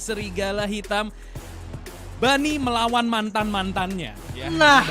Serigala hitam Bani melawan mantan-mantannya ya. Nah,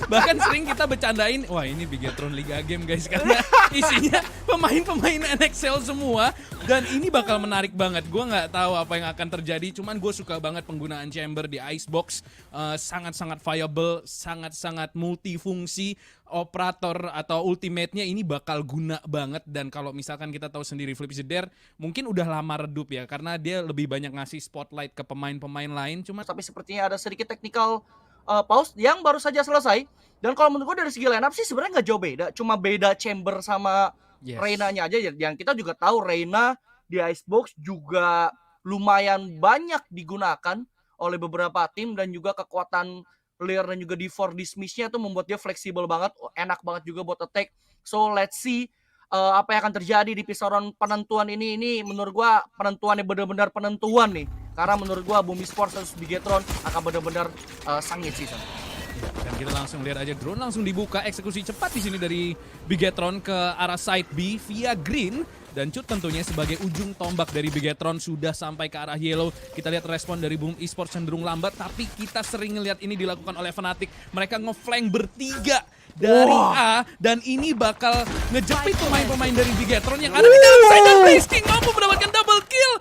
bahkan sering kita bercandain, wah ini Bigetron Liga Game guys, karena isinya pemain-pemain NXL semua. Dan ini bakal menarik banget. Gue nggak tahu apa yang akan terjadi, cuman gue suka banget penggunaan Chamber di Icebox. Sangat-sangat viable, sangat-sangat multifungsi. Operator atau ultimate-nya ini bakal guna banget. Dan kalau misalkan kita tahu sendiri Flip is There mungkin udah lama redup ya, karena dia lebih banyak ngasih spotlight ke pemain-pemain lain. Cuma tapi sepertinya ada sedikit technical pause yang baru saja selesai. Dan kalau menurut gue dari segi lineup sih sebenarnya nggak jauh beda, cuma beda Chamber sama Reina-nya aja. Yang kita juga tahu Reina di Icebox juga lumayan banyak digunakan oleh beberapa tim, dan juga kekuatan Lear dan juga D4 dismiss-nya tuh membuat dia fleksibel banget, enak banget juga buat attack. So let's see apa yang akan terjadi di pisaran penentuan ini. Ini menurut gua penentuannya benar-benar penentuan nih. Karena menurut gua Bumi Sports versus Bigetron akan benar-benar sengit sih. Dan kita langsung lihat aja, drone langsung dibuka, eksekusi cepat di sini dari Bigetron ke arah side B via green. Dan Cut tentunya sebagai ujung tombak dari Bigetron sudah sampai ke arah yellow. Kita lihat respon dari Boom Esports cenderung lambat, tapi kita sering ngelihat ini dilakukan oleh Fnatic. Mereka ngeflank bertiga dari A, dan ini bakal ngejepit pemain-pemain dari Bigetron yang ada di dalam side, dan Blasking mampu mendapatkan double kill.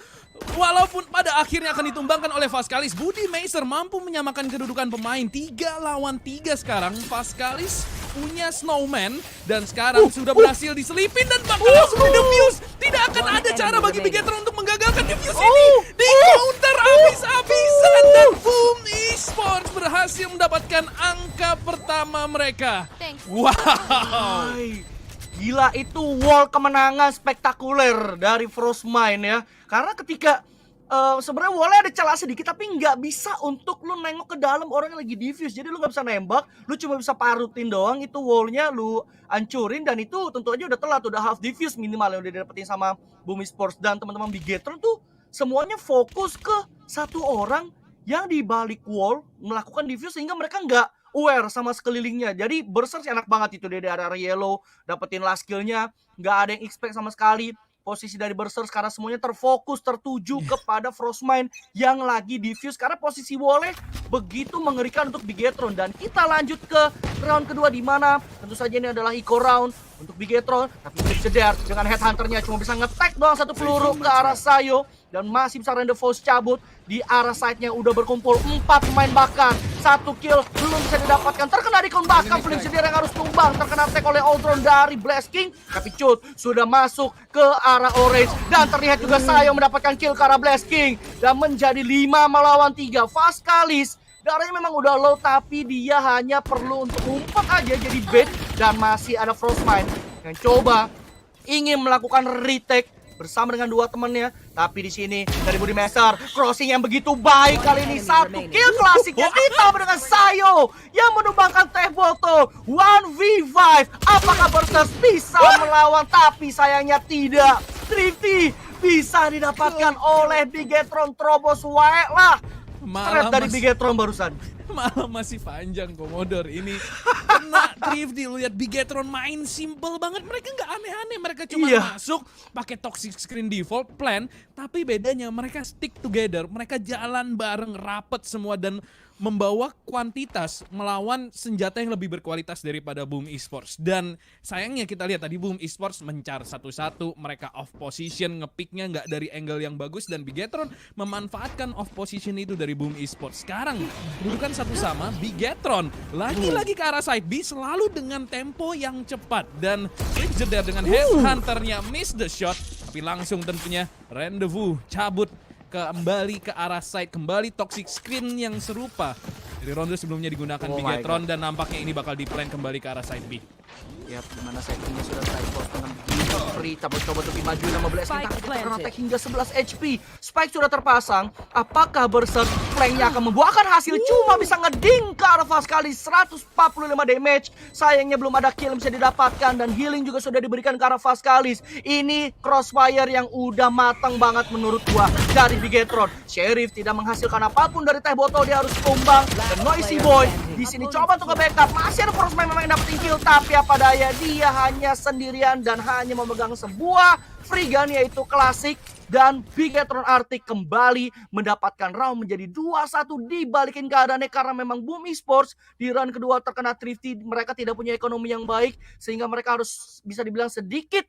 Walaupun pada akhirnya akan ditumbangkan oleh Vaskalis, Budi Meiser mampu menyamakan kedudukan pemain 3 lawan 3 sekarang. Vaskalis punya Snowman dan sekarang sudah berhasil diselipin dan bakal langsung di-defuse. Tidak akan ada cara bagi Bigetron untuk menggagalkan defuse ini. Di counter habis-habisan dan Boom Esports berhasil mendapatkan angka pertama mereka. Wow. Gila, itu wall kemenangan spektakuler dari Frostmind ya. Karena ketika sebenarnya wallnya ada celah sedikit, tapi nggak bisa untuk lu nengok ke dalam orang yang lagi diffuse. Jadi lu nggak bisa nembak, lu cuma bisa parutin doang itu wallnya, lu hancurin. Dan itu tentu aja udah telat, udah half diffuse minimal yang udah didapetin sama Bumi Sports. Dan teman-teman Bigetron tuh semuanya fokus ke satu orang yang di balik wall melakukan diffuse, sehingga mereka nggak aware sama sekelilingnya. Jadi Berserk enak banget itu dia dari area yellow, dapetin last skillnya, nggak ada yang expect sama sekali posisi dari Berserk, karena semuanya terfokus, tertuju kepada Frostmind yang lagi diffuse, karena posisi wallnya begitu mengerikan untuk Bigetron. Dan kita lanjut ke round kedua, di mana tentu saja ini adalah eco round untuk Bigetron, tapi Flip is There dengan headhunternya cuma bisa nge-tag doang satu peluru ke arah Sayo, dan masih bisa random force cabut. Di arah side-nya udah berkumpul 4 pemain, bahkan 1 kill belum bisa didapatkan. Terkena recon, bahkan Flip is There yang harus tumbang, terkena tag oleh Aldron dari Blasking. Tapi Cut sudah masuk ke arah orange, dan terlihat juga Sayo mendapatkan kill ke arah Blasking, dan menjadi 5 melawan 3. Vaskalis darahnya memang udah low, tapi dia hanya perlu untuk ngumpet aja jadi bait. Dan masih ada Frostmind yang coba ingin melakukan retake bersama dengan 2 temannya, tapi di sini dari Budi Meiser crossing yang begitu baik kali ini, 1 kill klasiknya ditambah dengan Sayo yang menumbangkan Teh Botol. 1v5, apakah Berserk bisa melawan? Tapi sayangnya tidak. Thrifty bisa didapatkan oleh Bigetron. Terobos wae lah threat dari Bigetron barusan. Malah masih panjang Komodor ini. Kena Thrifty, lu lihat Bigetron main simple banget. Mereka nggak aneh-aneh, mereka cuma masuk pakai toxic screen default plan, tapi bedanya mereka stick together, mereka jalan bareng rapet semua dan membawa kuantitas melawan senjata yang lebih berkualitas daripada Boom Esports. Dan sayangnya kita lihat tadi Boom Esports mencar satu-satu, mereka off position, ngepicknya nggak dari angle yang bagus, dan Bigetron memanfaatkan off position itu dari Boom Esports. Sekarang kedudukan satu sama, Bigetron lagi-lagi ke arah side B selalu dengan tempo yang cepat, dan Flip is There dengan headhunternya miss the shot, tapi langsung tentunya rendezvous cabut kembali ke arah side, kembali toxic screen yang serupa dari ronde sebelumnya digunakan Bigetron, dan nampaknya ini bakal di-plan kembali ke arah side B. Lihat dimana settingnya sudah typos dengan free, coba untuk dimaju nama Blasking, tapi terkena attack hingga 11 HP. Spike sudah terpasang, apakah Berserk flanknya akan membuahkan hasil? Cuma bisa ngeding ke arah Vaskalis, 145 damage. Sayangnya belum ada kill yang bisa didapatkan, dan healing juga sudah diberikan ke arah Vaskalis. Ini crossfire yang udah matang banget menurut gua dari Bigetron. Sheriff tidak menghasilkan apapun dari Teh Botol, dia harus tumbang. Dan Noisy Boy di sini coba untuk nge-backup. Masih ada Frostmind memang yang dapetin kill, tapi apa daya, dia hanya sendirian dan hanya memegang sebuah free gun, yaitu klasik. dan Bigetron Arctic kembali mendapatkan round menjadi 2-1, dibalikin keadaannya karena memang Boom Esports di round kedua terkena Thrifty. Mereka tidak punya ekonomi yang baik sehingga mereka harus bisa dibilang sedikit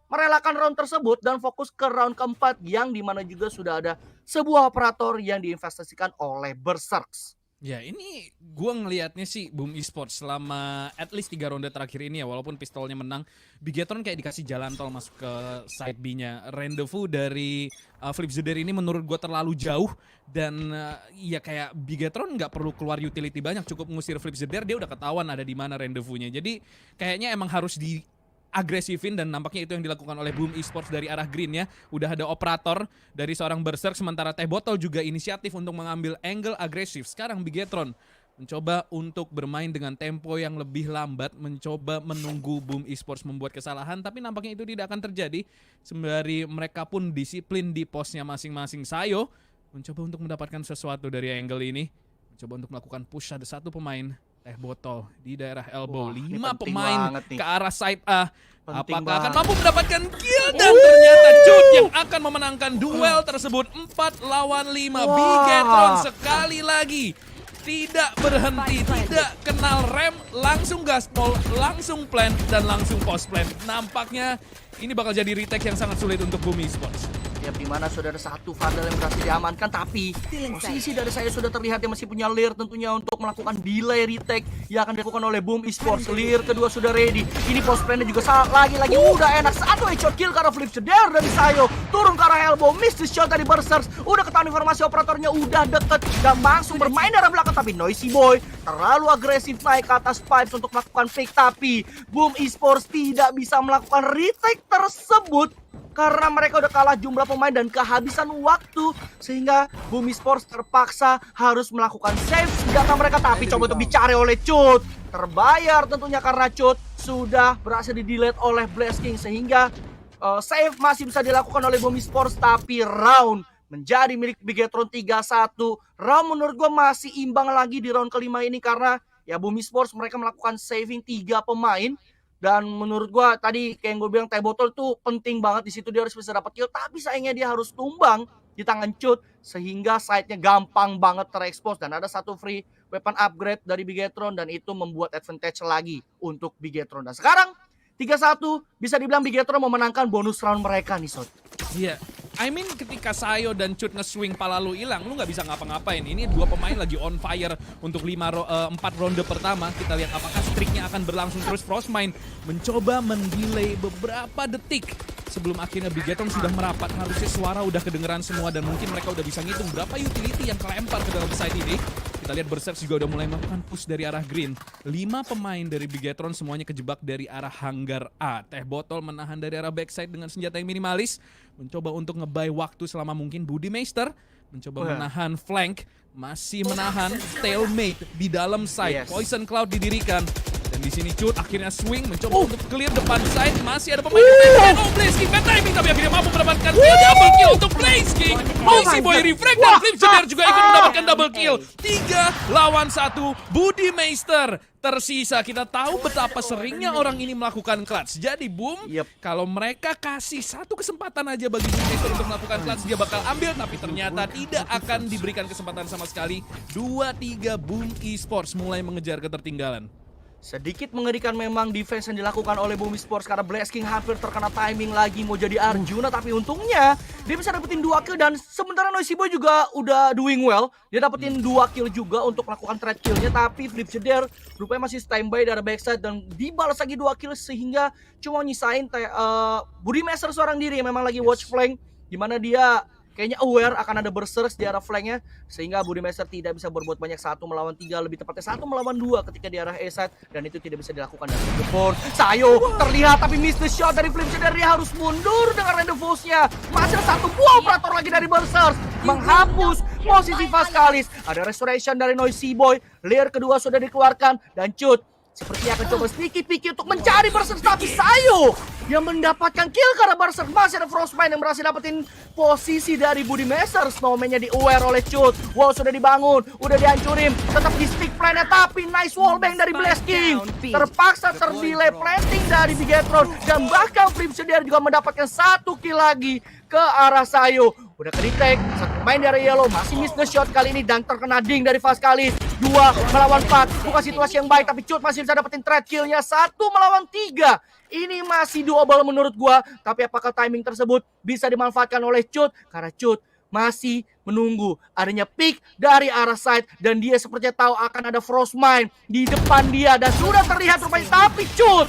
merelakan round tersebut dan fokus ke round keempat yang dimana juga sudah ada sebuah operator yang diinvestasikan oleh Berserks. Ya ini gue ngelihatnya sih Boom Esports selama at least 3 ronde terakhir ini ya, walaupun pistolnya menang, Bigetron kayak dikasih jalan tol masuk ke side B-nya. Rendezvous dari Flipzeder ini menurut gue terlalu jauh dan ya kayak Bigetron nggak perlu keluar utility banyak, cukup ngusir Flipzeder dia udah ketahuan ada di mana rendezvous-nya. Jadi kayaknya emang harus di agresifin dan nampaknya itu yang dilakukan oleh Boom Esports dari arah green ya. Udah ada operator dari seorang Berserk, sementara Teh Botol juga inisiatif untuk mengambil angle agresif. Sekarang Bigetron mencoba untuk bermain dengan tempo yang lebih lambat, mencoba menunggu Boom Esports membuat kesalahan, tapi nampaknya itu tidak akan terjadi sembari mereka pun disiplin di posnya masing-masing. Sayo mencoba untuk mendapatkan sesuatu dari angle ini, mencoba untuk melakukan push. Ada satu pemain Teh Botol di daerah elbow. 5 pemain ke arah side A. Apakah akan mampu mendapatkan kill? Dan ternyata Cut yang akan memenangkan duel tersebut. 4 lawan 5. Bigetron sekali lagi tidak berhenti, tidak kenal rem, langsung gaspol, langsung plant, dan langsung post plant. Nampaknya ini bakal jadi retake yang sangat sulit untuk Boom Esports. Ya, di mana sudah ada satu Vandal yang berhasil diamankan, tapi posisi dari saya sudah terlihat yang masih punya Leer tentunya untuk melakukan delay retake yang akan dilakukan oleh Boom Esports. Leer kedua sudah ready. Ini post plan-nya juga lagi-lagi udah enak. Satu headshot kill karena Flipzeder dari Sayo. Turun ke arah elbow, miss the shot dari Berserks. Udah ketahuan informasi operatornya udah deket dan langsung bermain dari belakang, tapi Noisy Boy terlalu agresif naik ke atas pipes untuk melakukan fake, tapi Boom Esports tidak bisa melakukan retake tersebut karena mereka udah kalah jumlah pemain dan kehabisan waktu, sehingga Boom Esports terpaksa harus melakukan save senjata mereka. Tapi coba untuk dicari oleh Cut, terbayar tentunya karena Cut sudah berhasil di-delete oleh Blast King, sehingga save masih bisa dilakukan oleh Boom Esports, tapi round menjadi milik Bigetron 3-1. Round menurut gue masih imbang lagi di round kelima ini karena ya Boom Esports mereka melakukan saving 3 pemain. Dan menurut gua tadi kayak yang gue bilang, Teh Botol tuh penting banget di situ, dia harus bisa dapat kill, tapi sayangnya dia harus tumbang di tangan Cut sehingga side-nya gampang banget terekspos dan ada satu free weapon upgrade dari Bigetron dan itu membuat advantage lagi untuk Bigetron. Dan sekarang 3-1 bisa dibilang Bigetron memenangkan bonus round mereka nih, Sot. Iya, I mean ketika Sayo dan Cut nge-swing pala lu hilang, lu nggak bisa ngapa-ngapain. Ini 2 pemain lagi on fire untuk 4 ronde pertama. Kita lihat apakah streaknya akan berlangsung terus. Frostmind mencoba mendelay beberapa detik sebelum akhirnya Bigetron sudah merapat. Harusnya suara udah kedengeran semua dan mungkin mereka udah bisa ngitung berapa utility yang kelempar ke dalam side ini. Kita lihat Berserk juga udah mulai melakukan push dari arah green. 5 pemain dari Bigetron semuanya kejebak dari arah hanggar A. Teh Botol menahan dari arah backside dengan senjata yang minimalis, mencoba untuk nge-buy waktu selama mungkin. Budimeister mencoba menahan flank, masih menahan stalemate di dalam side. Poison Cloud didirikan. Dan di sini Cut akhirnya swing mencoba untuk clear depan side. Masih ada pemain yang oh, Blaze King bad timing tapi akhirnya mampu mendapatkan kill. Double kill untuk Blaze King. Noisy Boy refrag dan Flipzeder juga ikut mendapatkan double kill. 3 lawan 1 Budimeister tersisa. Kita tahu betapa seringnya orang ini melakukan clutch. Jadi Boom, kalau mereka kasih satu kesempatan aja bagi Budimeister untuk melakukan clutch, dia bakal ambil, tapi ternyata tidak akan diberikan kesempatan sama sekali. 2-3 Boom Esports mulai mengejar ketertinggalan. Sedikit mengerikan memang defense yang dilakukan oleh Boom Esports karena Blaze King hampir terkena timing lagi mau jadi Arjuna, tapi untungnya dia bisa dapetin 2 kill dan sementara Noisy Boy juga udah doing well. Dia dapetin 2 kill juga untuk melakukan trade killnya, tapi Flipzeder rupanya masih standby dari backside dan dibalas lagi 2 kill sehingga cuma nyisain Budimeister seorang diri yang memang lagi watch flank, dimana dia kayaknya aware akan ada Berserks di arah flanknya, sehingga Budimeister tidak bisa berbuat banyak 1 melawan 3, lebih tepatnya 1 melawan 2 ketika di arah A-side, dan itu tidak bisa dilakukan dari Deform. Sayo terlihat tapi miss the shot dari Flipzeder, dia harus mundur dengan Rendezvous-nya. Masih ada 1 buah operator lagi dari Berserks menghapus posisi Vaskalis. Ada restoration dari Noisy Boy, Leer kedua sudah dikeluarkan dan Cut seperti akan coba sneaky picky untuk mencari Berserk, tapi Sayo yang mendapatkan kill karena Berserk. Masih ada Frostmind yang berhasil dapetin posisi dari Budimeister. Snowman-nya di-aware oleh Cut. Wall sudah dibangun, udah dihancurin, tetap di stick plan-nya, tapi nice wallbang dari Blaze King. Terpaksa terdelay planting dari Bigetron dan bahkan Flipzeder juga mendapatkan 1 kill lagi ke arah Sayo. Udah ke-detect, satu pemain dari Yellow masih miss the shot kali ini dan terkena ding dari Vaskalis. 2 melawan 4, bukan situasi yang baik tapi Cut masih bisa dapetin trade kill-nya. 1 melawan 3. Ini masih doable menurut gua, tapi apakah timing tersebut bisa dimanfaatkan oleh Cut? Karena Cut masih menunggu adanya pick dari arah side dan dia sepertinya tahu akan ada Frostmine di depan dia dan sudah terlihat rupanya, tapi Cut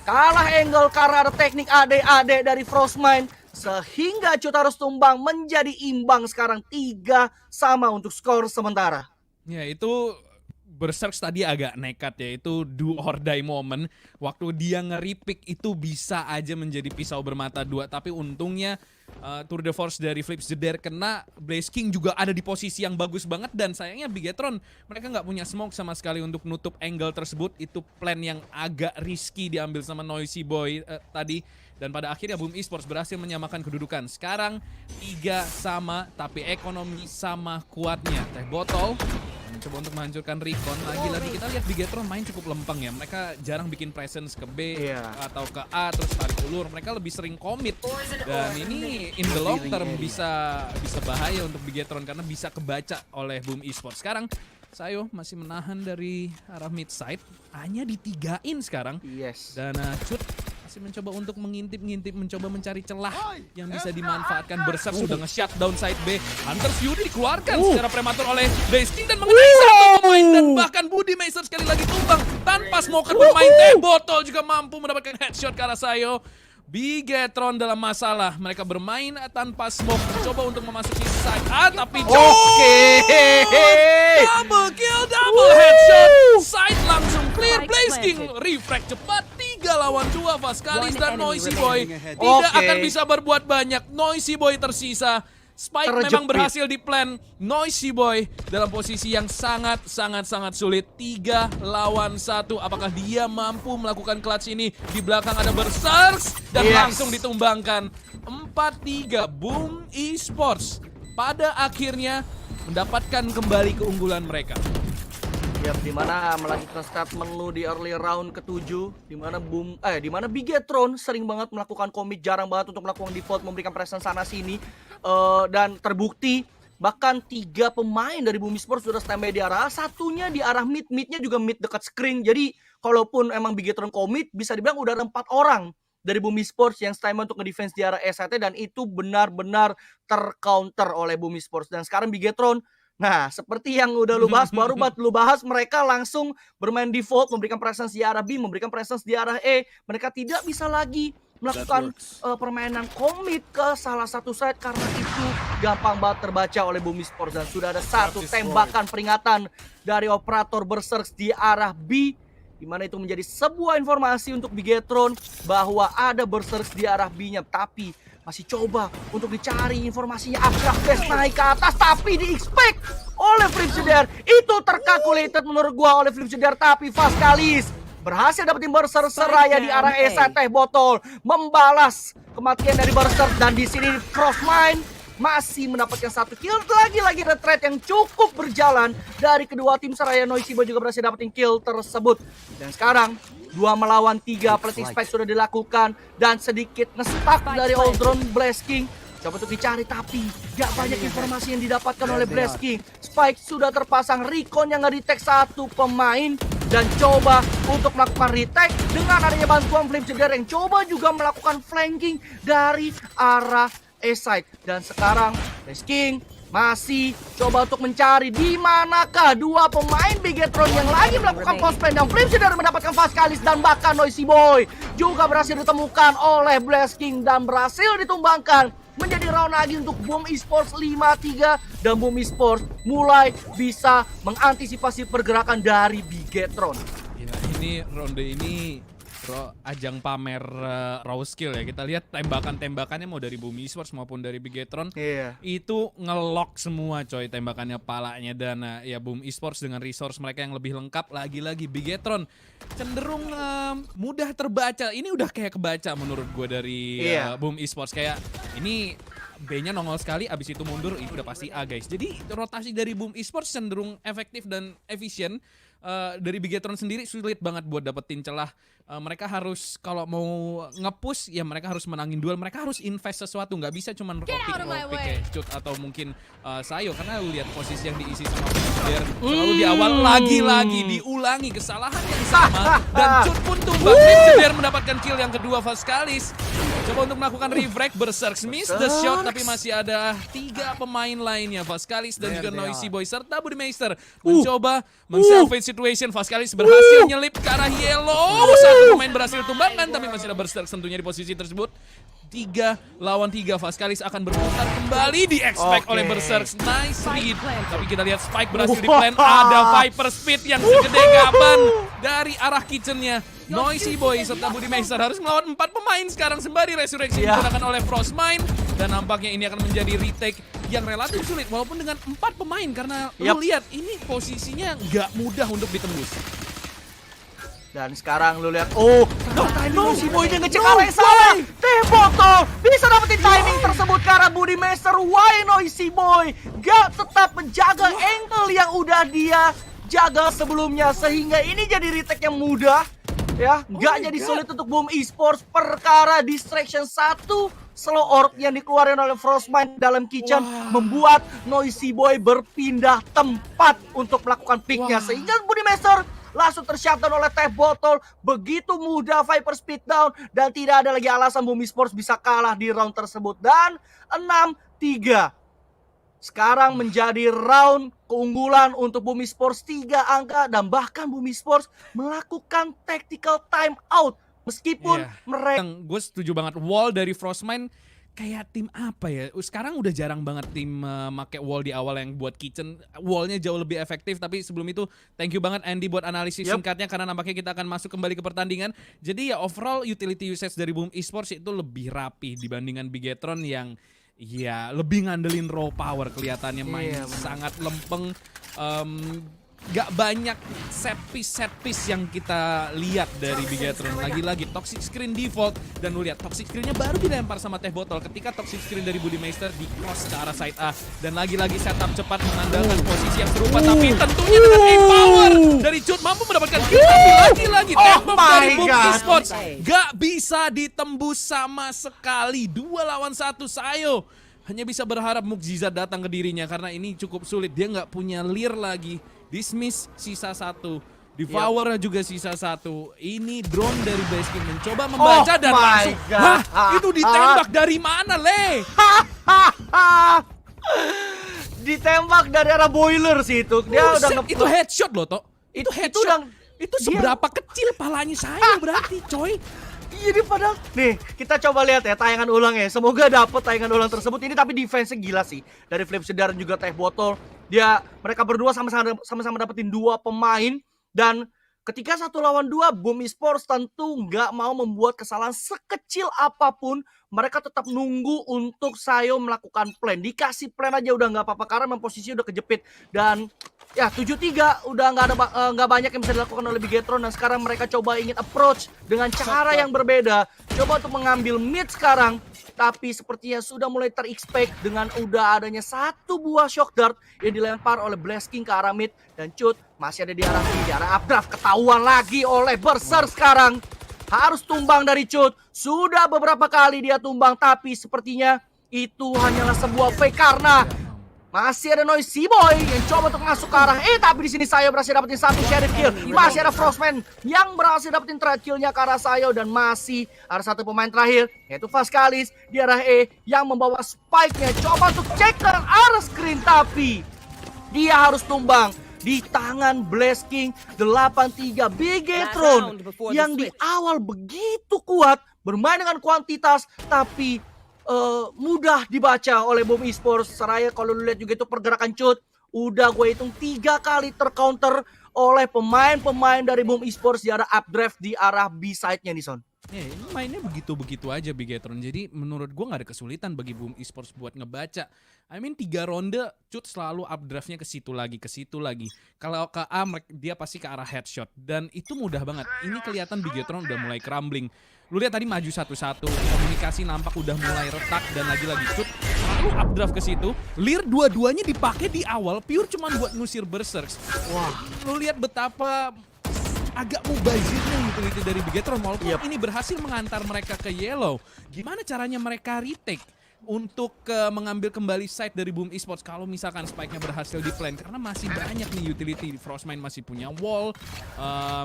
kalah angle karena ada teknik AD dari Frostmine sehingga Cut harus tumbang menjadi imbang sekarang 3-3 untuk skor sementara. Ya itu Berserk tadi agak nekat ya, itu do or die moment. Waktu dia nge-repick itu bisa aja menjadi pisau bermata dua, tapi untungnya tour de force dari Flips the Dare kena. Blaze King juga ada di posisi yang bagus banget dan sayangnya Bigetron mereka nggak punya smoke sama sekali untuk nutup angle tersebut. Itu plan yang agak risky diambil sama Noisy Boy tadi. Dan pada akhirnya Boom Esports berhasil menyamakan kedudukan. Sekarang 3-3 tapi ekonomi sama kuatnya. Teh Botol mencoba untuk menghancurkan Recon. Lagi-lagi kita lihat Bigetron main cukup lempeng ya. Mereka jarang bikin presence ke B atau ke A terus tarik ulur. Mereka lebih sering commit. Dan ini in the long term bisa bahaya untuk Bigetron karena bisa kebaca oleh Boom Esports. Sekarang Sayo masih menahan dari arah mid side. Hanya ditigain sekarang. Dan Cut masih mencoba untuk mengintip-ngintip, mencoba mencari celah yang bisa dimanfaatkan. Berserk sudah nge-shutdown side B. Hunter's Fury dikeluarkan secara prematur oleh Blaze King dan mengenai satu pemain dan bahkan Budi Meiser sekali lagi tumbang tanpa smoker bermain. Teh Botol juga mampu mendapatkan headshot ke arah Sayo. Bigetron dalam masalah, mereka bermain tanpa smoke, mencoba untuk memasuki side A tapi double kill, double headshot, side langsung clear. Blaze King refract cepat, 3 lawan 2 Vaskalis dan Noisy Boy tidak akan bisa berbuat banyak. Noisy Boy tersisa. Spike memang berhasil di plan. Noisy Boy dalam posisi yang sangat sulit. 3 lawan 1. Apakah dia mampu melakukan clutch ini? Di belakang ada Berserk dan langsung ditumbangkan. 4-3 Boom Esports pada akhirnya mendapatkan kembali keunggulan mereka. Ya, dimana melanjutkan statement lu di early round ke-7, dimana Bigetron sering banget melakukan commit, jarang banget untuk melakukan default, memberikan presence sana sini, dan terbukti bahkan 3 pemain dari Boom Esports sudah standby di arah, satunya di arah midnya juga mid dekat screen. Jadi kalaupun emang Bigetron commit, bisa dibilang udah ada 4 orang dari Boom Esports yang standby untuk nge-defense di arah SAT dan itu benar-benar tercounter oleh Boom Esports. Dan sekarang Bigetron, nah, seperti yang udah lu bahas, baru lu bahas, mereka langsung bermain default, memberikan presence di arah B, memberikan presence di arah E. Mereka tidak bisa lagi melakukan permainan commit ke salah satu side karena itu gampang banget terbaca oleh Boom Esports. Dan sudah ada satu tembakan peringatan dari operator Berserk di arah B, di mana itu menjadi sebuah informasi untuk Bigetron bahwa ada Berserk di arah B-nya. Tapi masih coba untuk dicari informasinya. Abrak Best naik ke atas tapi di-expect oleh Flips the Dare. Itu terkalkulated menurut gua oleh Flips the Dare, tapi Vaskalis berhasil dapetin Berserk seraya di arah Esa. Teh Botol membalas kematian dari Berserk dan di sini Frostmine masih mendapatkan 1 kill. Lagi-lagi ada trade yang cukup berjalan dari kedua tim seraya. Noisy Boy juga berhasil dapetin kill tersebut. Dan sekarang 2 melawan 3 planting spike sudah dilakukan dan sedikit nge-stuck dari Old Drone Blaze King. Coba untuk dicari tapi gak banyak informasi yang didapatkan oleh Blaze King. Spike sudah terpasang, Recon yang nge-detect 1 pemain dan coba untuk melakukan retake dengan adanya bantuan Flips the Dare yang coba juga melakukan flanking dari arah A-side. Dan sekarang Blaze King masih coba untuk mencari di manakah 2 pemain Bigetron yang lagi melakukan postplan, dan Flips the Dare mendapatkan Vaskalis dan bahkan Noisy Boy juga berhasil ditemukan oleh Blaze King dan berhasil ditumbangkan. Menjadi round lagi untuk Boom Esports 5-3 dan Boom Esports mulai bisa mengantisipasi pergerakan dari Bigetron. Gila, ini ronde ini ajang pamer raw skill ya. Kita lihat tembakan-tembakannya mau dari Boom Esports maupun dari Bigetron itu ngelock semua coy tembakannya, palanya. Dan ya Boom Esports dengan resource mereka yang lebih lengkap, lagi-lagi Bigetron cenderung mudah terbaca. Ini udah kayak kebaca menurut gue dari Boom Esports. Kayak ini B-nya nongol sekali, abis itu mundur, ini udah pasti A guys. Jadi rotasi dari Boom Esports cenderung efektif dan efisien. Dari Bigetron sendiri sulit banget buat dapetin celah mereka harus kalau mau nge-push ya mereka harus menangin duel, mereka harus invest sesuatu, nggak bisa cuma pick kayak Cut atau mungkin Sayo, karena lu lihat posisi yang diisi sama player selalu di awal lagi-lagi diulangi kesalahan yang sama dan Cut pun tumbang. Frigidaire mendapatkan kill yang kedua Vascalis. Coba untuk melakukan refrag, Berserk miss the shot tapi masih ada 3 pemain lainnya, Vascalis dan juga Noisy Boy serta Budimeister mencoba men-salvage situation. Vascalis berhasil nyelip ke arah Yellow. Satu pemain berhasil tumbangkan tapi masih ada Berserk tentunya di posisi tersebut. 3 lawan 3, Vascalis akan berputar kembali, di-expect oleh Berserk. Nice read. Tapi kita lihat Spike berhasil di-plan. Ada Viper Speed yang segede gaban dari arah kitchennya. Noisy Boy serta Budimeister harus melawan 4 pemain sekarang sembari resurrection digunakan oleh Frostmind. Dan nampaknya ini akan menjadi retake yang relatif sulit walaupun dengan 4 pemain. Karena lu lihat ini posisinya nggak mudah untuk ditembus. Dan sekarang lu lihat, Noisy Boy dia ngecek arah yang salah. T-Botol bisa dapetin timing tersebut karena Budimeister. Why Noisy Boy gak tetap menjaga angle yang udah dia jaga sebelumnya, sehingga ini jadi retake yang mudah. Ya, nggak jadi sulit untuk Boom Esports perkara distraction 1 slow orb yang dikeluarkan oleh Frostmind dalam kitchen membuat Noisy Boy berpindah tempat untuk melakukan picknya, sehingga Budimeister langsung tershutdown oleh T-Botol. Begitu mudah Viper Speed down dan tidak ada lagi alasan Boom Esports bisa kalah di round tersebut. Dan 6-3 sekarang menjadi round keunggulan untuk Boom Esports 3 angka, dan bahkan Boom Esports melakukan tactical time out meskipun mereka. Gue setuju banget, wall dari Frostmind kayak tim apa ya? Sekarang udah jarang banget tim make wall di awal yang buat kitchen. Wallnya jauh lebih efektif, tapi sebelum itu thank you banget Andy buat analisis singkatnya karena nampaknya kita akan masuk kembali ke pertandingan. Jadi ya overall utility usage dari Boom Esports itu lebih rapi dibandingkan Bigetron yang ya lebih ngandelin raw power, kelihatannya main sangat lempeng. Gak banyak set piece yang kita lihat dari Bigetron. Lagi-lagi toxic screen default, dan lu lihat toxic screennya baru dilempar sama T-Botol ketika toxic screen dari Budimeister di cross ke arah side A. Dan lagi-lagi setup cepat mengandalkan posisi yang serupa, tapi tentunya dengan A-Power dari Cut mampu mendapatkan kill. Tapi lagi-lagi tembok dari Boom Esports gak bisa ditembus sama sekali. 2 lawan 1 Sayo hanya bisa berharap mukjizat datang ke dirinya karena ini cukup sulit. Dia nggak punya Leer lagi. Dismiss sisa 1, Devour juga sisa 1. Ini drone dari Blasking mencoba membaca dan langsung, itu ditembak dari mana, Le? Ditembak dari arah boiler sih itu. Dia udah itu headshot loh, Tok. Itu headshot. Itu seberapa kecil palanya saya berarti, coy. Iya, padahal nih kita coba lihat ya tayangan ulang ya. Semoga dapet tayangan ulang tersebut. Ini tapi defense-nya gila sih dari Flipsidar dan juga T-Botol. Mereka berdua sama-sama dapetin 2 pemain, dan ketika 1 lawan 2 Boom Esports tentu nggak mau membuat kesalahan sekecil apapun. Mereka tetap nunggu untuk Sayo melakukan plan. Dikasih plan aja udah nggak apa-apa karena memang posisinya udah kejepit. Dan ya 7-3 udah nggak banyak yang bisa dilakukan oleh Bigetron, dan sekarang mereka coba ingin approach dengan cara yang berbeda. Coba untuk mengambil mid sekarang, tapi sepertinya sudah mulai ter-expect dengan udah adanya 1 buah shock dart yang dilempar oleh Blasking ke arah mid, dan Cut masih ada di arah updraft. Ketahuan lagi oleh Berserk sekarang. Harus tumbang dari Cut. Sudah beberapa kali dia tumbang, tapi sepertinya itu hanyalah sebuah fake karena masih ada Noisy Boy yang coba untuk masuk ke arah tapi di sini Sayo berhasil dapetin 1 sheriff kill. Masih ada Frostman yang berhasil dapetin threat killnya ke arah Sayo, dan masih ada 1 pemain terakhir yaitu Vascalis di arah yang membawa spike-nya. Coba untuk cek ke arah screen, tapi dia harus tumbang di tangan Blasking. 8-3 Bigetron yang di awal begitu kuat bermain dengan kuantitas, tapi mudah dibaca oleh Boom Esports. Seraya kalau lu lihat juga itu pergerakan Cut, udah gue hitung 3 kali tercounter oleh pemain-pemain dari Boom Esports di arah updraft di arah B-side-nya nih, Son. Ini mainnya begitu-begitu aja Bigetron. Jadi menurut gue gak ada kesulitan bagi Boom Esports buat ngebaca. 3 ronde Cut selalu updraftnya ke situ lagi. Kalau ke A dia pasti ke arah headshot, dan itu mudah banget. Ini kelihatan Bigetron udah mulai crumbling. Lu lihat tadi maju satu-satu, komunikasi nampak udah mulai retak, dan lagi-lagi Cut selalu updraft ke situ. Leer dua-duanya dipakai di awal pure cuman buat ngusir Berserks. Wah, lu lihat betapa agak mubazirnya utility dari Bigetron walaupun Yap. ini berhasil mengantar mereka ke yellow. Gimana caranya mereka retake untuk mengambil kembali side dari Boom Esports kalau misalkan spike-nya berhasil di plan, karena masih banyak nih utility. Frostmine masih punya wall,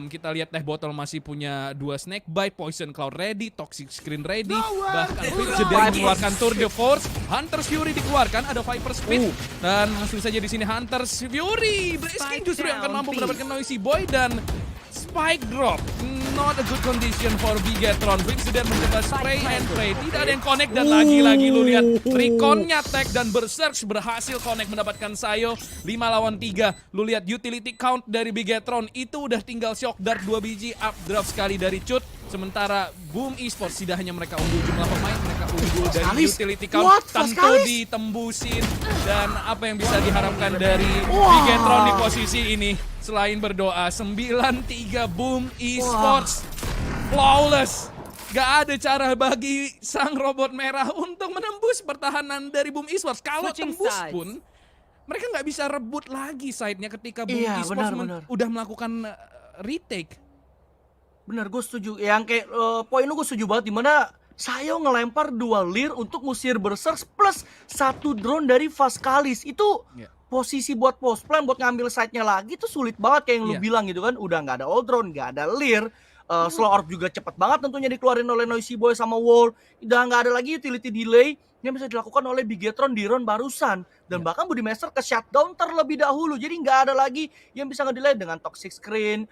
kita lihat Teh Botol masih punya 2 snake bite, Poison Cloud ready, Toxic Screen ready, bahkan Jeder mengeluarkan Tour de Force, Hunter's Fury dikeluarkan, ada Viper Speed, dan langsung saja di sini Hunter's Fury, Blaze justru yang akan mampu mendapatkan Noisy Boy dan spike drop. Not a good condition for Bigetron. Jeder mencoba spray and pray, tidak ada yang connect, dan lagi-lagi lu lihat Recon-nya tag dan Berserk berhasil connect mendapatkan Sayo 5 lawan 3. Lu lihat utility count dari Bigetron itu udah tinggal Shock Dart 2 biji, up drop sekali dari Cut. Sementara Boom Esports tidak hanya mereka unggul jumlah pemain, mereka unggul dari utility count. Tentu ditembusin, dan apa yang bisa diharapkan dari Bigetron di posisi ini selain berdoa. 9-3 Boom Esports flawless. Gak ada cara bagi sang robot merah untuk menembus pertahanan dari Boom Esports. Kalau tembus pun mereka nggak bisa rebut lagi side-nya ketika Boom Esports udah melakukan retake. Bener, gue setuju. Yang kayak poin lu gue setuju banget, dimana Sayo ngelempar 2 Leer untuk ngusir Berserk plus 1 drone dari Vaskalis. Itu posisi buat post plan, buat ngambil side-nya lagi tuh sulit banget kayak yang lu bilang gitu kan. Udah nggak ada all drone, nggak ada Leer. Slow orb juga cepat banget tentunya dikeluarin oleh Noisy Boy sama Wall. Udah nggak ada lagi utility delay yang bisa dilakukan oleh Bigetron di round barusan. Dan bahkan Budimaster ke shutdown terlebih dahulu. Jadi nggak ada lagi yang bisa ngedelay dengan Toxic Screen,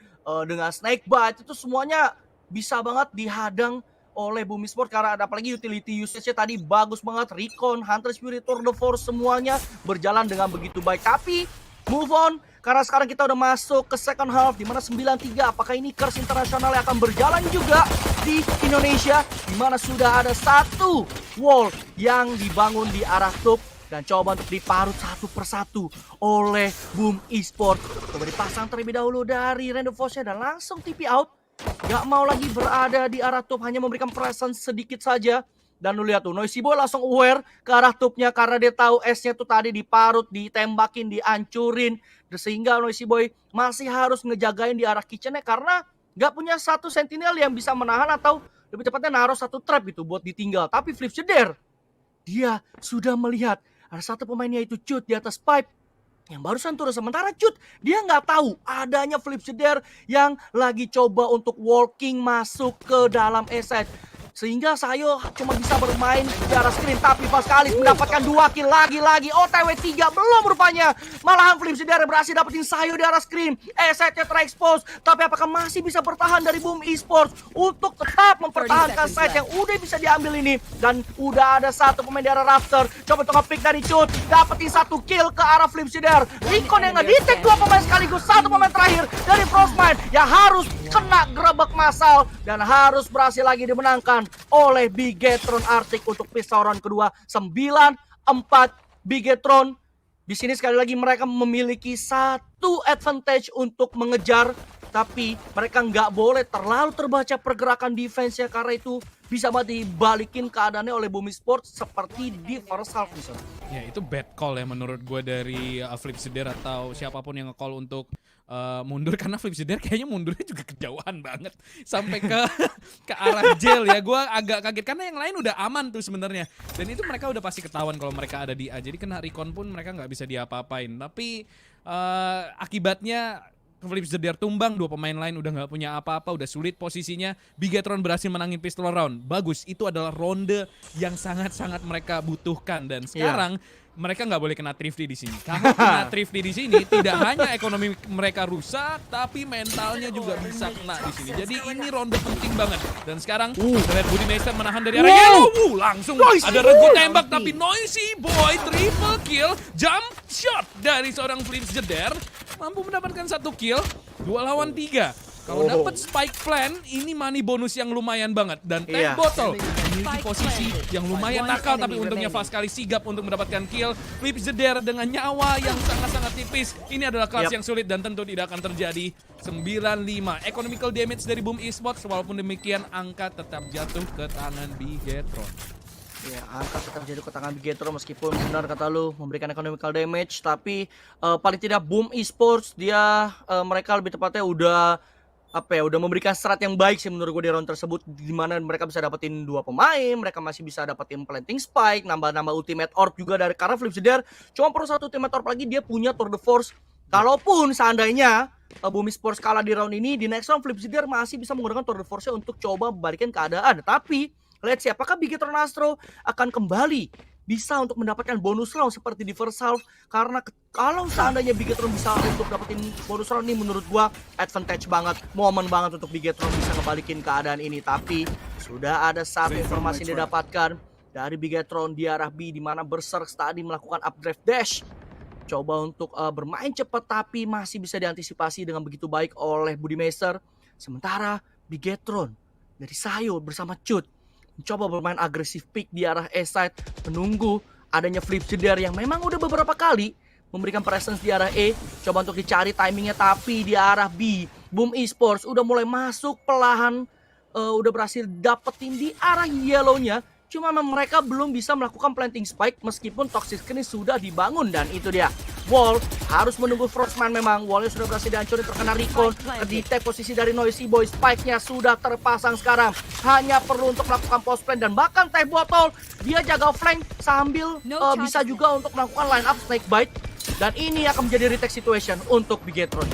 dengan Snake Bite. Itu semuanya bisa banget dihadang oleh Boom Esports, karena ada apalagi utility usage-nya tadi bagus banget. Recon, Hunter's Fury, Tour de Force semuanya berjalan dengan begitu baik. Tapi move on, karena sekarang kita udah masuk ke second half di mana 9-3. Apakah ini curse internasional yang akan berjalan juga di Indonesia, di mana sudah ada 1 wall yang dibangun di arah top dan coba untuk diparut satu persatu oleh Boom Esports. Coba dipasang terlebih dahulu dari Random Force-nya dan langsung TP out. Gak mau lagi berada di arah top, hanya memberikan presence sedikit saja. Dan lu lihat tuh, Noisy Boy langsung aware ke arah topnya karena dia tahu S-nya tuh tadi diparut, ditembakin, dihancurin. Sehingga Noisy Boy masih harus ngejagain di arah kitchen-nya karena gak punya 1 sentinel yang bisa menahan atau lebih tepatnya naruh 1 trap gitu buat ditinggal. Tapi Flip Jeder, dia sudah melihat ada 1 pemainnya itu Cut di atas pipe yang barusan turun. Sementara Cut, dia nggak tahu adanya Flip Jeder yang lagi coba untuk walking masuk ke dalam S-side. Sehingga Sayo cuma bisa bermain di arah screen. Tapi Vaskalis mendapatkan 2 kill lagi-lagi. OTW 3 belum rupanya. Malahan Flip Jeder berhasil dapetin Sayo di arah screen. S-side-nya terekspos. Tapi apakah masih bisa bertahan dari Boom Esports untuk tetap mempertahankan side yang udah bisa diambil ini. Dan udah ada 1 pemain di arah Raptor. Coba untuk nge-pick dari Cut. Dapetin 1 kill ke arah Flip Jeder. Recon yang nge-detect 2 pemain sekaligus. 1 pemain terakhir dari Frostmine yang harus kena gerebek massal dan harus berhasil lagi dimenangkan oleh Bigetron Arctic untuk pistol round kedua. 9-4 Bigetron. Di sini sekali lagi mereka memiliki 1 advantage untuk mengejar, tapi mereka nggak boleh terlalu terbaca pergerakan defense-nya karena itu bisa banget dibalikin keadaannya oleh Boom Esports seperti di first half misalnya. Ya itu bad call ya menurut gue dari Flip Jeder atau siapapun yang nge-call untuk mundur, karena Flip Jeder kayaknya mundurnya juga kejauhan banget sampai ke arah jail ya. Gue agak kaget karena yang lain udah aman tuh sebenarnya, dan itu mereka udah pasti ketahuan kalau mereka ada di A, jadi kena recon pun mereka nggak bisa diapa-apain. Tapi akibatnya Flip Jeder tumbang, 2 pemain lain udah nggak punya apa-apa, udah sulit posisinya. Bigetron berhasil menangin pistol round. Bagus, itu adalah ronde yang sangat-sangat mereka butuhkan, dan sekarang mereka nggak boleh kena thrifty di sini. Karena kena thrifty di sini tidak hanya ekonomi mereka rusak, tapi mentalnya juga bisa kena di sini. Jadi ini ronde penting banget. Dan sekarang Red Budimaster menahan dari arah yellow. Langsung ada regu tembak, tapi Noisy Boy triple kill, jump shot dari seorang Flip Jeder mampu mendapatkan 1 kill, 2 lawan 3. Kalau dapat spike plan, ini money bonus yang lumayan banget. Dan Teh Botol memiliki posisi yang lumayan nakal, tapi untungnya Vaskalis sigap untuk mendapatkan kill. Flip Jeder dengan nyawa yang sangat-sangat tipis. Ini adalah kelas yang sulit dan tentu tidak akan terjadi. 9-5. Economical damage dari Boom Esports, walaupun demikian angka tetap jatuh ke tangan Bigetron. Ya, angka tetap jadi ke tangan Bigetron meskipun benar kata lu memberikan economical damage, tapi paling tidak Boom Esports dia mereka lebih tepatnya udah udah memberikan strat yang baik sih menurut gue di round tersebut, di mana mereka bisa dapetin 2 pemain, mereka masih bisa dapetin planting spike, nambah-nambah ultimate orb juga dari karena Flip Zedar cuma perlu 1 ultimate orb lagi, dia punya tour de force. Kalaupun seandainya Boom Esports kalah di round ini, di next round Flip Zedar masih bisa menggunakan tour de force-nya untuk coba membalikan keadaan. Tapi let's see apakah Bigetron Astro akan kembali bisa untuk mendapatkan bonus round seperti di first half, karena kalau seandainya Bigetron bisa untuk dapetin bonus round ini, menurut gua advantage banget, momen banget untuk Bigetron bisa ngebalikin keadaan ini. Tapi sudah ada satu informasi yang didapatkan dari Bigetron di arah B, di mana Berserk tadi melakukan updraft dash, coba untuk bermain cepat, tapi masih bisa diantisipasi dengan begitu baik oleh Budimaster. Sementara Bigetron dari Sayo bersama Cut mencoba bermain agresif pick di arah A-side, menunggu adanya Flip Zedar yang memang udah beberapa kali memberikan presence di arah E, coba untuk dicari timingnya. Tapi di arah B, Boom Esports udah mulai masuk perlahan, udah berhasil dapetin di arah yellow-nya. Cuma mereka belum bisa melakukan planting spike meskipun toxic screen sudah dibangun. Dan itu dia, Wall harus menunggu Frostman. Memang wallnya sudah berhasil dihancurin, terkena recon, ke-detect posisi dari Noisy Boy. Spike-nya sudah terpasang sekarang, hanya perlu untuk melakukan post plan. Dan bahkan Teh Botol, dia jaga flank sambil bisa juga untuk melakukan line up snake bite. Dan ini akan menjadi retake situation untuk Bigetron.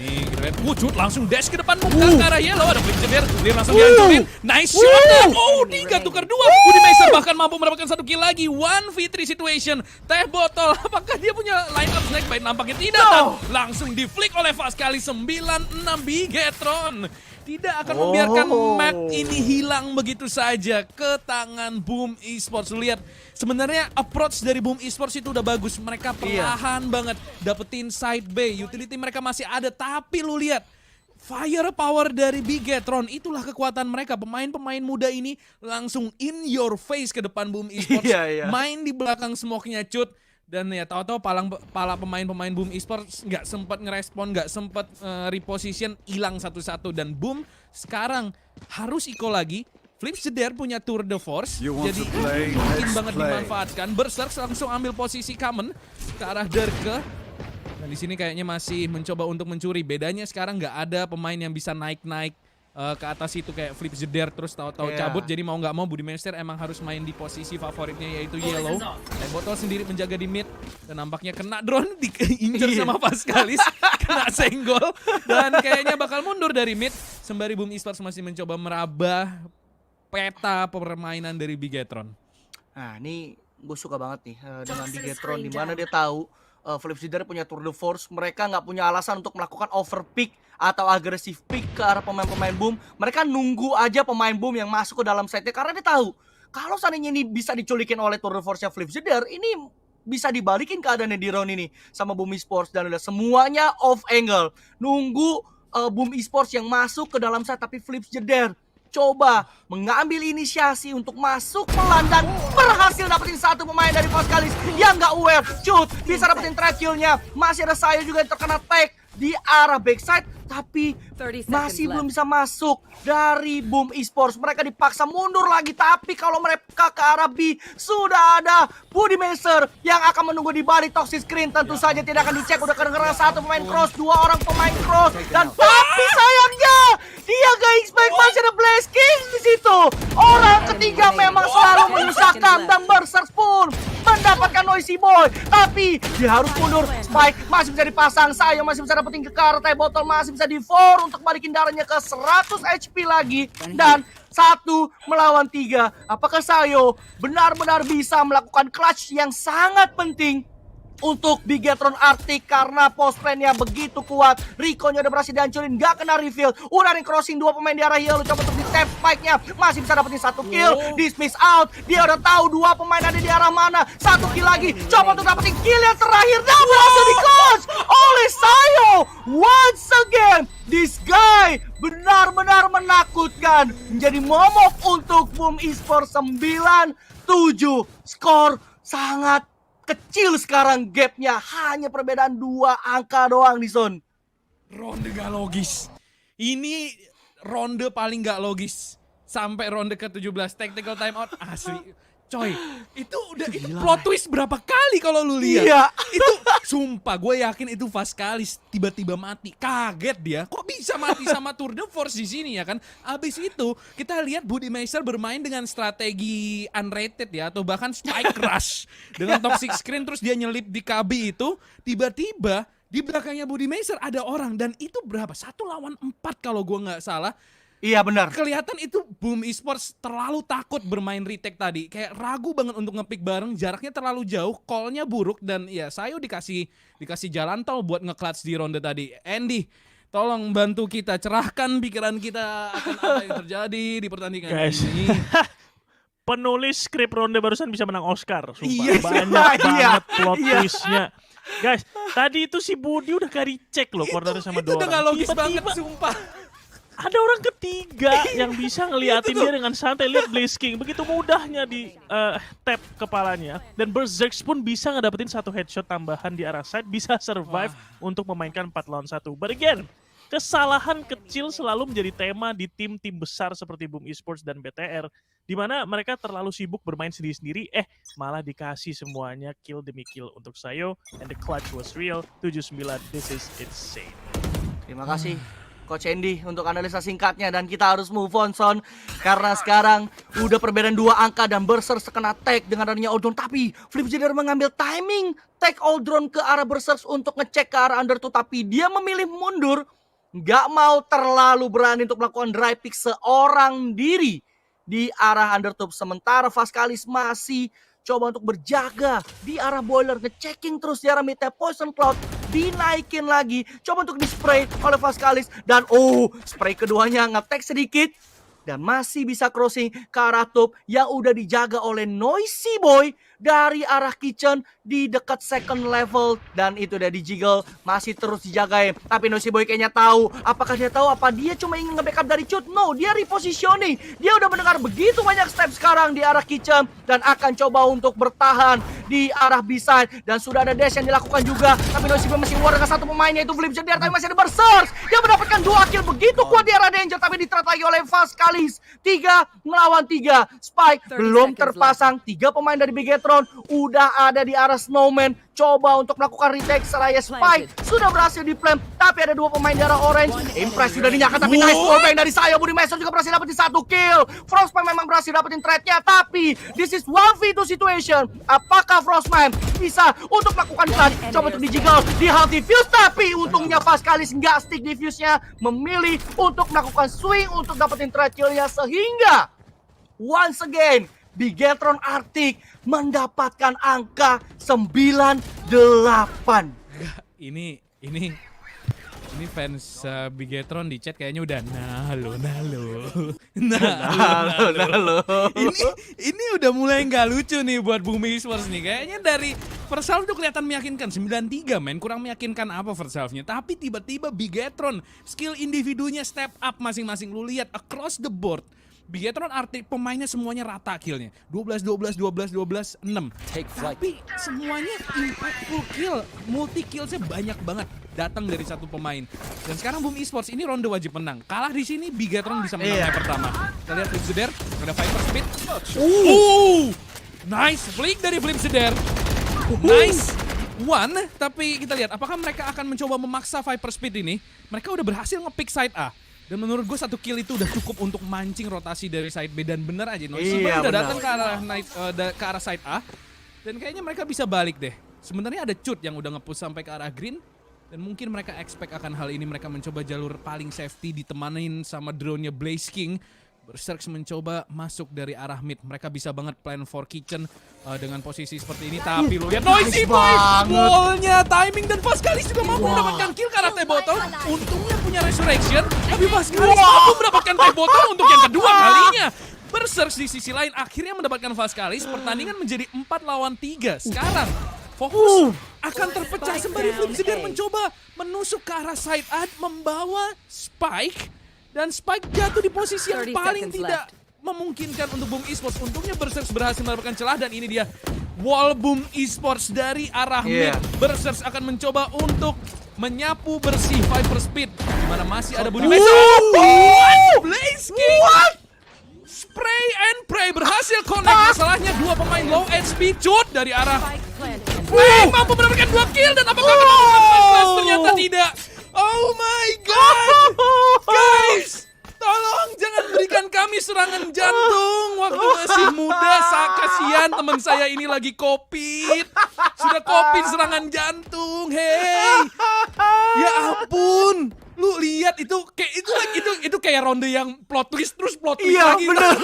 Ini kita lihat Cut langsung dash ke depan, bukan ke arah yellow. Ada Flip Zedar, dia langsung dihancurin. Nice shot. Dan 3 tukar 2. Budimaster bahkan mampu mendapatkan 1 kill lagi. 1v3 situation. Teh Botol, apakah dia punya line up snake bite? Nampaknya tidak. Dan langsung di flick oleh Fast kali 96 Bigetron. Tidak akan membiarkan map ini hilang begitu saja ke tangan Boom Esports. Lihat, sebenarnya approach dari Boom Esports itu udah bagus. Mereka perlahan banget dapetin side B. Utility mereka masih ada, tapi lu lihat firepower dari Bigetron, itulah kekuatan mereka. Pemain-pemain muda ini langsung in your face ke depan Boom Esports. Main di belakang smoke-nya Cut. Dan ya tahu-tahu pala pemain-pemain Boom Esports nggak sempat ngerespon, nggak sempat reposition, hilang satu-satu. Dan Boom sekarang harus iko lagi. Flip Zedar punya tour de force, jadi mungkin banget dimanfaatkan. Berserk langsung ambil posisi common ke arah Derke. Dan di sini kayaknya masih mencoba untuk mencuri. Bedanya sekarang nggak ada pemain yang bisa naik-naik ke atas itu kayak Flip Zedar terus tahu-tahu cabut. Jadi mau nggak mau Budimaster emang harus main di posisi favoritnya, yaitu yellow. Teh Botol sendiri menjaga di mid dan nampaknya kena drone, diincer sama Pascalis, kena senggol dan kayaknya bakal mundur dari mid. Sembari Boom Esports masih mencoba meraba peta permainan dari Bigetron. Nah ini gue suka banget nih dengan Bigetron, di mana dia tahu Flip Zedar punya tour de force. Mereka nggak punya alasan untuk melakukan overpick atau agresif pick ke arah pemain-pemain Boom. Mereka nunggu aja pemain Boom yang masuk ke dalam site-nya, karena dia tahu kalau seandainya ini bisa diculikin oleh tour de force-nya Flip Zedar, ini bisa dibalikin keadaannya di round ini sama Boom Esports. Dan udah semuanya off angle, nunggu Boom Esports yang masuk ke dalam site. Tapi Flip Zedar coba mengambil inisiasi untuk masuk pelan dan berhasil dapetin 1 pemain dari Pascalis yang nggak aware. Cut bisa dapetin track kill-nya. Masih ada saya juga yang terkena tag di arah backside, tapi masih belum bisa masuk dari Boom Esports. Mereka dipaksa mundur lagi, tapi kalau mereka ke arah B, sudah ada Budimaster yang akan menunggu di balik toxic screen. Tentu saja tidak akan dicek, udah kedengeran 1 pemain cross, 2 orang pemain cross, dan tapi sayangnya dia gak expect masih ada Blaze King di situ. Orang ketiga memang selalu menyusahkan, dan Berserk pun mendapatkan Noisy Boy, tapi dia harus mundur. Spike masih bisa dipasang, saya masih bisa dapetin ke arah Teh Botol, masih bisa di 4 untuk balikin darahnya ke 100 HP lagi. Dan 1 melawan 3. Apakah Sayo benar-benar bisa melakukan clutch yang sangat penting untuk Bigetron Arctic, karena post plan-nya begitu kuat. Rico-nya udah berhasil dihancurin, gak kena reveal. Udah crossing 2 pemain di arah yellow, coba untuk di tap spike-nya, masih bisa dapetin 1 kill. Dismiss out, dia udah tahu 2 pemain ada di arah mana. 1 kill lagi, coba untuk dapetin kill yang terakhir, dan berhasil di-clutch oleh Sayo. Once again, this guy benar-benar menakutkan. Menjadi momok untuk Boom Esports 9-7. Skor sangat kecil sekarang gapnya, hanya perbedaan 2 angka doang di zone. Ronde gak logis. Ini ronde paling gak logis sampai ronde ke-17. Tactical timeout asli. Coy, itu plot twist berapa kali kalau lu lihat? Iya. Itu sumpah gue yakin itu Vaskalis tiba-tiba mati. Kaget dia, kok bisa mati sama Tour de Force di sini ya kan? Abis itu kita lihat Budimeister bermain dengan strategi unrated ya, atau bahkan spike rush dengan toxic screen, terus dia nyelip di KB itu, tiba-tiba di belakangnya Budimeister ada orang, dan itu berapa? 1 lawan 4 kalau gue nggak salah. Iya benar. Kelihatan itu Boom Esports terlalu takut bermain retake tadi. Kayak ragu banget untuk ngepick bareng, jaraknya terlalu jauh, call-nya buruk, dan ya Sayo dikasih jalan tol buat nge-clutch di ronde tadi. Andy, tolong bantu kita, cerahkan pikiran kita akan apa yang terjadi di pertandingan ini. Penulis skrip ronde barusan bisa menang Oscar, sumpah. Iya, Banyak iya, banget plot twistnya. Guys, tadi itu si Budi udah gak recheck loh corner sama Itu dua udah orang. gak logis banget, sumpah. Ada orang ketiga yang bisa ngeliatin dia dengan santai. Lihat Blaze King, begitu mudahnya di tap kepalanya. Dan Berserks pun bisa ngedapetin 1 headshot tambahan di arah side, bisa survive untuk memainkan 4 lawan 1. But again, kesalahan kecil selalu menjadi tema di tim-tim besar seperti Boom Esports dan BTR, di mana mereka terlalu sibuk bermain sendiri-sendiri, malah dikasih semuanya kill demi kill untuk Sayo, and the clutch was real. 7-9, this is insane. Terima kasih Coach Andy untuk analisa singkatnya, dan kita harus move on Son, karena sekarang udah perbedaan 2 angka dan Berserks kena tag dengan adanya Aldron, tapi Flipzider mengambil timing tag Aldron ke arah Berserks untuk ngecek ke arah Under 2, tapi dia memilih mundur, nggak mau terlalu berani untuk melakukan dry pick seorang diri di arah Undertop. Sementara Vaskalis masih coba untuk berjaga di arah boiler, ngechecking terus di arah mid-tap. Poison Cloud dinaikin lagi, coba untuk di-spray oleh Vaskalis, dan spray keduanya nge-tag sedikit dan masih bisa crossing ke arah top yang udah dijaga oleh Noisy Boy dari arah kitchen di dekat second level, dan itu udah di-jiggle, masih terus dijagain. Tapi Noisy Boy kayaknya tahu. Apakah dia tahu apa dia cuma ingin nge-backup dari Cut? No, dia repositioning. Dia udah mendengar begitu banyak step sekarang di arah kitchen dan akan coba untuk bertahan di arah B-side, dan sudah ada dash yang dilakukan juga. Tapi Noisy Boy masih war dengan 1 pemainnya, itu Flipzider, tapi masih ada Berserks yang mendapatkan 2 kill begitu kuat di arah danger, tapi ditrat lagi oleh Vaskalis. 3 melawan 3. Spike belum terpasang. 3 pemain dari Bigetron udah ada di arah Snowman, coba untuk melakukan retake. Seraya Spike sudah berhasil di-flame, tapi ada 2 pemain di arah Orange. Impress sudah dinyakan, tapi nice wallbang dari Sayo. Budimeister juga berhasil dapetin 1 kill. Frostman memang berhasil dapetin trade-nya, tapi this is 1v2 situation. Apakah Frostman bisa untuk melakukan clutch? Coba untuk di-jiggle, di half diffuse, tapi untungnya Vaskalis nggak stick diffuse-nya, memilih untuk melakukan swing untuk dapetin trade kill-nya, sehingga once again Bigetron Arctic mendapatkan angka 9-8. Ini fans Bigetron di chat kayaknya udah nalo. Ini udah mulai nggak lucu nih buat Bumi Esports nih. Kayaknya dari first half tuh kelihatan meyakinkan, 9-3 men. Kurang meyakinkan apa first half-nya. Tapi tiba-tiba Bigetron skill individunya step up masing-masing. Lu lihat across the board, Bigetron Arctic pemainnya semuanya rata killnya, 12, 6. Tapi semuanya impactful kill, multi killsnya banyak banget datang dari 1 pemain. Dan sekarang Boom Esports ini ronde wajib menang. Kalah di sini Bigetron bisa menang yang pertama. Kita lihat Flipzider, ada Viper Speed. Nice flick dari Flipzider. Nice one, tapi kita lihat apakah mereka akan mencoba memaksa Viper Speed ini. Mereka udah berhasil nge-pick side A. Dan menurut gue 1 kill itu udah cukup untuk mancing rotasi dari side B, dan bener aja Noisy udah datang ke arah side A, dan kayaknya mereka bisa balik deh. Sebenarnya ada Cut yang udah nge-push sampai ke arah green, dan mungkin mereka expect akan hal ini. Mereka mencoba jalur paling safety ditemanin sama drone-nya Blaze King. Berserks mencoba masuk dari arah mid. Mereka bisa banget plan for kitchen dengan posisi seperti ini. Tapi lu lihat Noisy Boy, wallnya timing, dan Vaskalis juga mampu mendapatkan kill ke arah T-Bottle. Untungnya punya resurrection, tapi Vaskalis mampu mendapatkan T-Bottle untuk yang kedua kalinya. Berserks di sisi lain akhirnya mendapatkan Vaskalis. Pertandingan menjadi 4 lawan 3. Sekarang fokus akan terpecah sembari Flipzider mencoba menusuk ke arah side A, membawa Spike. Dan Spike jatuh di posisi yang paling tidak memungkinkan untuk Boom Esports. Untungnya Berserks berhasil mendapatkan celah, dan ini dia wall Boom Esports dari arah mid. Berserks akan mencoba untuk menyapu bersih Viper Speed, dimana masih ada Budimeister. Blaze King! Spray and Prey berhasil connect. Masalahnya dua pemain low HP cut dari arah Prey mampu mendapatkan 2 kill dan apakah akan mendapatkan ternyata tidak. Oh my god. Guys, tolong jangan berikan kami serangan jantung waktu masih muda. Kasihan teman saya ini lagi COVID. Sudah COVID serangan jantung. Hey. Ya ampun. Lu lihat itu kayak itu kayak ronde yang plot twist terus plot twist Iya, lagi. bener.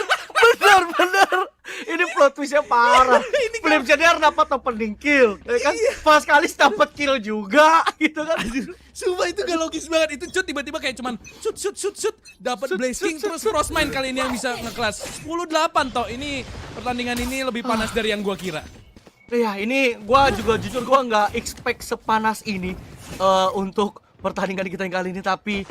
Ini plot twistnya parah. Flip Jeder dapat opening kill, ya kan? Pas kali dapat kill juga, gitu kan? Sumpah itu gak logis banget. Itu cut tiba-tiba kayak cuman shoot dapat Blazing terus Frostmine kali ini yang bisa nge-clash 10-8 toh. Ini pertandingan ini lebih panas dari yang gua kira. Ya, ini gua juga jujur gua nggak expect sepanas ini untuk pertandingan kita yang kali ini, tapi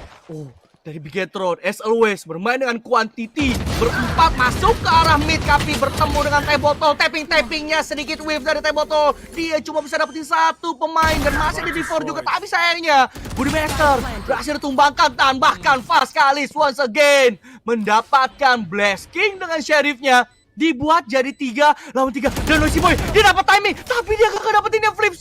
dari Bigetron as always bermain dengan quantity, berempat masuk ke arah mid, tapi bertemu dengan T-Botol, tappingnya sedikit wave dari T-Botol. Dia cuma bisa dapetin satu pemain dan masih di D4 juga, tapi sayangnya Budimaster berhasil ditumbangkan dan bahkan Fast Kalis once again mendapatkan Blast King dengan sheriffnya. Dibuat jadi 3 lawan 3 dan Noisy Boy dia dapat timing, tapi dia gak dapetin yang Flip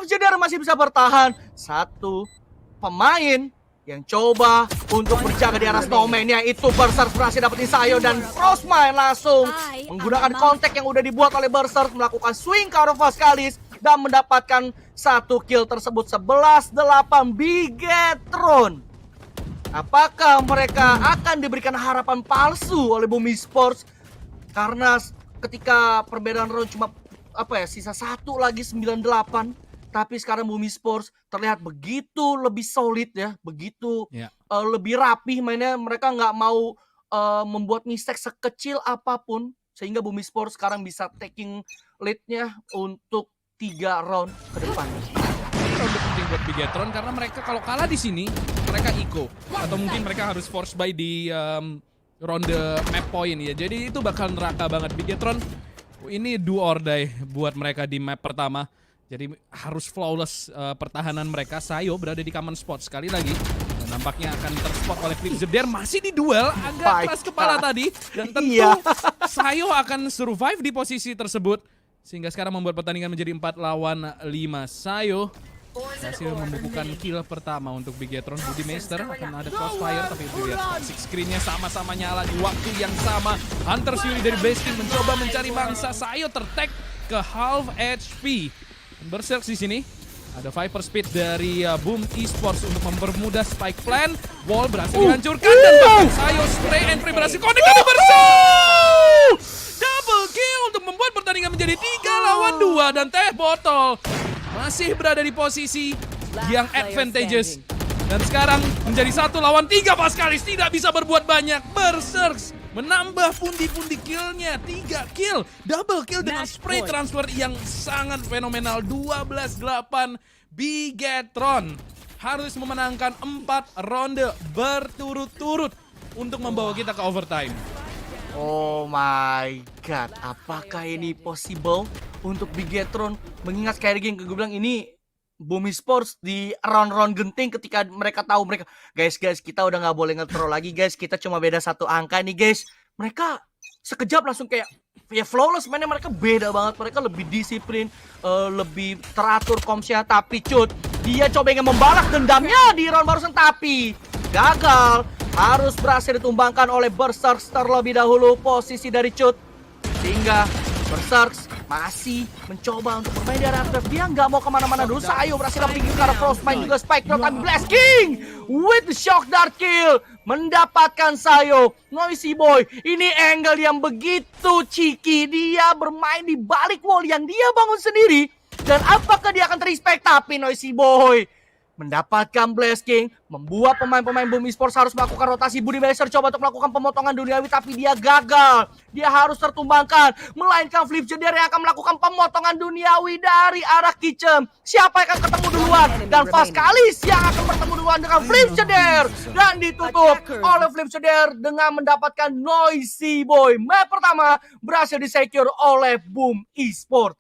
Jeder masih bisa bertahan. Satu pemain yang coba untuk berjaga di arah Snowman, yaitu Berserk berhasil dapetin Sayo dan Frostmine langsung menggunakan kontak yang udah dibuat oleh Berserk melakukan swing ke arah Vaskalis dan mendapatkan 1 kill tersebut. 11-8 Bigetron. Apakah mereka akan diberikan harapan palsu oleh Bumi Sports? Karena ketika perbedaan round cuma sisa 1 lagi 98, tapi sekarang Bumi Sports terlihat begitu lebih solid ya, begitu lebih rapih mainnya. Mereka nggak mau membuat mistake sekecil apapun, sehingga Bumi Sports sekarang bisa taking lead-nya untuk 3 round ke depan. Round penting buat Bigetron karena mereka kalau kalah di sini mereka eco atau mungkin mereka harus force buy di ronde map point ya. Jadi itu bakal neraka banget. Bigetron ini do or die buat mereka di map pertama. Jadi harus flawless pertahanan mereka. Sayo berada di common spot sekali lagi. Dan nampaknya akan terspot oleh Flip Jeder. Masih di duel, agak keras kepala tadi. Dan tentu Sayo akan survive di posisi tersebut. Sehingga sekarang membuat pertandingan menjadi 4 lawan 5. Sayo berhasil membukukan kill pertama untuk Bigetron. Budimaster akan ada crossfire, tapi lihat toxic screen-nya sama-sama nyala di waktu yang sama. Hunter Fury dari Blazing mencoba mencari mangsa. Sayo tertag ke half HP. Berserk di sini. Ada Viper Speed dari Boom Esports untuk mempermudah spike plan. Wall berhasil dihancurkan dan bahkan Sayo spray and free berhasil connect dari Berserk. Double kill untuk membuat pertandingan menjadi 3 lawan 2 dan T-Botol masih berada di posisi yang advantageous. Dan sekarang menjadi 1 lawan 3 Vaskalis tidak bisa berbuat banyak. Berserk menambah pundi-pundi killnya, 3 kill, double kill dengan spray transfer yang sangat fenomenal. 12-8 Bigetron harus memenangkan 4 ronde berturut-turut untuk membawa kita ke overtime. Oh my god, apakah ini possible untuk Bigetron? Mengingat sekali lagi yang gue bilang, ini Bumi Sports di round-round genting ketika mereka tahu guys kita udah nggak boleh nge-throw lagi guys, kita cuma beda 1 angka nih guys. Mereka sekejap langsung kayak ya flawless mainnya. Mereka beda banget, mereka lebih disiplin, lebih teratur komsnya. Tapi Cut, dia coba ingin membalas dendamnya di round barusan tapi gagal. Harus berhasil ditumbangkan oleh Berserk terlebih dahulu posisi dari Cut, sehingga Berserk masih mencoba untuk bermain di area FF. Dia nggak mau kemana-mana dulu. Sayo berhasil dapetin karena Frostmine juga spike drop, tapi Blast King with the shock dart kill mendapatkan Sayo. Noisy Boy, ini angle yang begitu cheeky. Dia bermain di balik wall yang dia bangun sendiri. Dan apakah dia akan terispek? Tapi Noisy Boy mendapatkan Blast King, membuat pemain-pemain Bumi Sports harus melakukan rotasi. Budimaster coba untuk melakukan pemotongan duniawi, tapi dia gagal. Dia harus tertumbangkan, melainkan Flip Jeder yang akan melakukan pemotongan duniawi dari arah Kitchen. Siapa yang akan ketemu duluan? Dan Vaskalis yang akan bertemu duluan dengan Flip Jeder. Dan ditutup oleh Flip Jeder dengan mendapatkan Noisy Boy. Map pertama berhasil disecure oleh Boom Esports.